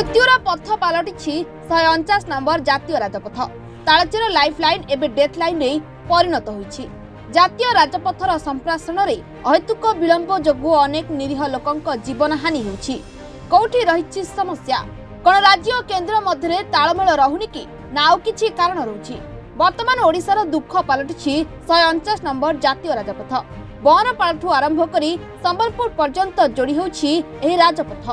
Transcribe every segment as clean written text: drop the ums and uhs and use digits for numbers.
मृत्युर पथ पलटि 149 नंबर जातीय राजपथ। तालचेर लाइफ लाइन एवं डेथ लाइन में परिणत होइछि। जातीय राजपथर संप्रासण में अहेतुक विलंब जोगु अनेक निरीह लोकंक जीवन हानि होछि। कोठी रहिछि समस्या? कोन राज्य और केंद्र मध्य तालमेल रहुनि कि ना किछि कारण रहुछि? वर्तमान ओडिशार दुख पलटि 149 नंबर जातीय राजपथ। बनपालठू आरंभ करी संबलपुर पर्यंत जोड़ी होछि एही राजपथ।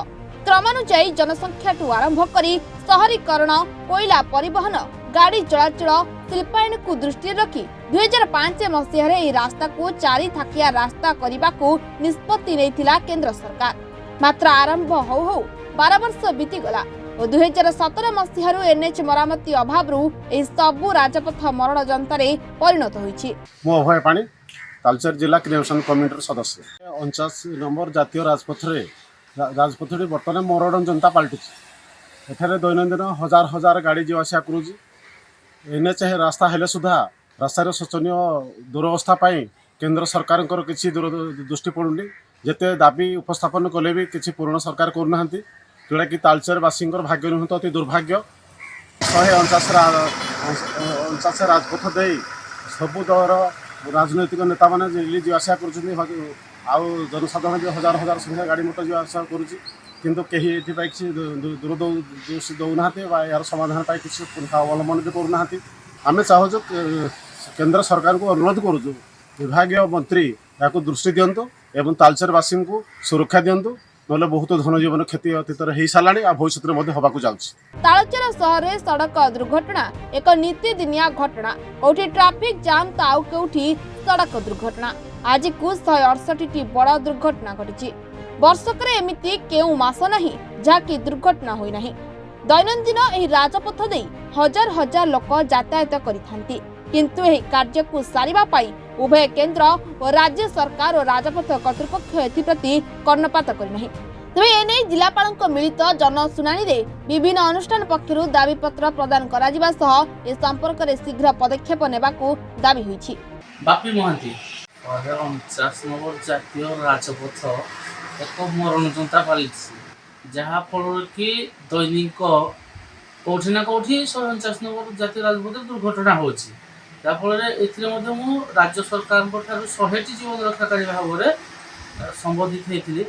क्रमानुसायी जनसंख्या आरंभ करी शहरीकरण, कोयला परिवहन, गाड़ी चलाचल, शिल्पायन को दृष्टि रखी 2005 मसीह यह रास्ता को 4 थाकिया रास्ता करने को निष्पत्ति नैथिला केंद्र सरकार। मात्र आरंभ हो 12 वर्ष बीतीगला और 2017 मसीह एनएच मरामती अभाव सबू राजपथ मरण जनतार परिणत होइछि। मो अभय पाणी तालचेर जिला क्रिएशन कमिटीर सदस्य। 49 नंबर जातीय राजपथटी बर्तमान मरण जनता पलटि। एठारे दैनंदिन हजार हजार गाड़ी जीवा आसा करूची। एनएच रास्ता हेले सुधा रास्तार शोचनीय दुरवस्था पाई केंद्र सरकार किसी दृष्टि पड़ुनी। जेते दाबी उपस्थापन कले भी किसी पूर्ण सरकार करूना, जोटा कि तालचेरवासी भाग्य नुह तो अति दुर्भाग्य। 149 राजपथ दे सबू दलर राजनैतिक नेता मैंने जीवा आसा कर जनसाधारण भी हजार हजार संख्या गाड़ी मोटर जीवा आसा करुच्ची, किंतु कहीं ये किसी दूरदृष्टि दौना यार समाधान पाई किसी अवलंबन भी करूना। आम चाहूँ केंद्र सरकार को अनुरोध करुचु विभागीय मंत्री या दृष्टि दिंतु एवं तालचेरवासी को सुरक्षा दिंतु, नले बहुत धनजीवन क्षति अतीत हो सारा भविष्य में होगा जाऊँगी। तालचेर शहर में सड़क दुर्घटना एक नीतिदिनिया घटना। कौटी ट्राफिक जाम तो आउ कौटी सड़क दुर्घटना। आज को 168 बड़ दुर्घटना घटी। वर्षक एमिति केउ मास नहीं जहाँकि दुर्घटना होई नहीं। दैनंदिन एही राजपथ दे हजार हजार लोक यातायात करिथांती, किंतु एही कार्य को सारिबा पाई उभय केंद्र और राज्य सरकार और राजपथ कर्तृपक्ष एथिप्रति कर्णपात करि नहीं। तबे एने जिलापालक मिलित जनशुनानी रे विभिन्न अनुष्ठान पक्षरु दाबीपत्र प्रदान कराजिबा सह ए संपर्क रे शीघ्र पदक्षेप नेबाकू दाबी होईछि। बापी महांती 49 नंबर जातीय राजपथ एक मरण जनता पालिछि, जहाँ फल कि दैनिक कौटी ना कौटी 149 नंबर जातीय राजपथ दुर्घटना होछि। जाफल राज्य सरकार 100टी जीवन रक्षाकारी भाव में संबोधित होती।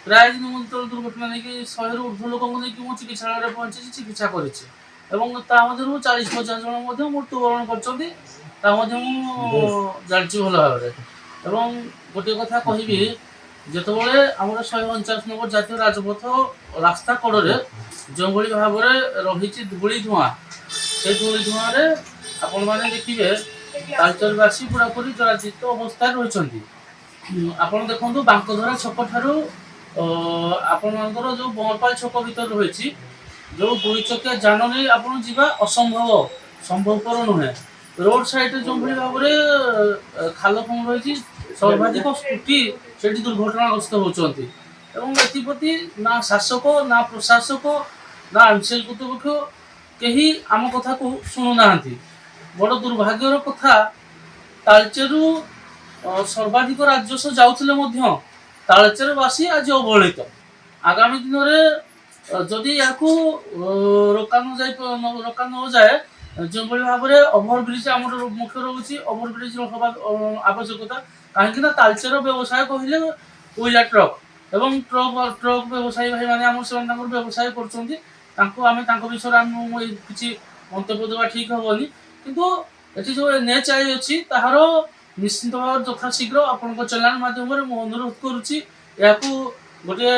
प्राय दिन मंत्र दुर्घटना नहीं 100 रू ऊर्ध्व लोक चिकित्सालय पहुंची चिकित्सा कर 40-50 जन मृत्युवरण कर जानी भल भाव में। गोटे कथा कहबी जितेबाला आम 149 नंबर जातीय राजपथ रास्ता कड़े जो भाव में रही धूली धुआं से धूली धुआं आपण मैंने देखिए तालचेरवासी पूरापूरी जराजित अवस्था रही। आप देखो बांकधरा छक ठारू आपणकर जो बनपाल छक भीतर रही जो 2 चकिया जान नहीं आप संभवपर नुहे। रोड साइड जो भाव में खाल कम रही सर्वाधिक स्कूटी से दुर्घटनाग्रस्त होती। एप्रति ना शासक ना प्रशासक ना आंचलिक कर्तृपक्ष कहीं आम कथा को शुणुना। बड़ दुर्भाग्यर कथा तालचेरु सर्वाधिक राजस्व जाउथिले मध्य तालचेरवासी आज अवहेलित। आगामी दिन में जदि या रोका न जाए जो भाव में ओभरब्रिज आम मुख्य रोचे ओभरब्रिज हवा आवश्यकता कहीं तालचेर व्यवसाय कहले कोयला ट्रक एवं ट्रक व्यवसायी भाई मैंने व्यवसाय कर विषय किसी मंतव्य देवा ठीक हेनी। किंतु ये जो एनएच अच्छी तार निश्चित भाव यथाशीघ्र आपण चैनल माध्यम अनुरोध करुच्ची गोटे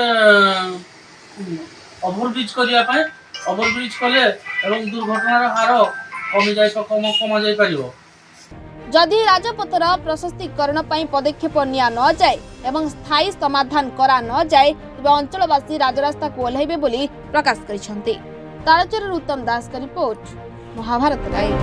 ओभरब्रिज करने ओभरब्रिज कले दुर्घटनार हार कमा जाय पारिबो। जदि राजपथर प्रशस्तीकरण पदक्षेप निया न जाए एवं स्थायी समाधान करा न जाए तेज अंचलवासी राजरास्ता को ओह्लैबे बोली प्रकाश करिसेंति। तालचेर उत्तम दास का रिपोर्ट, महाभारत लाइव।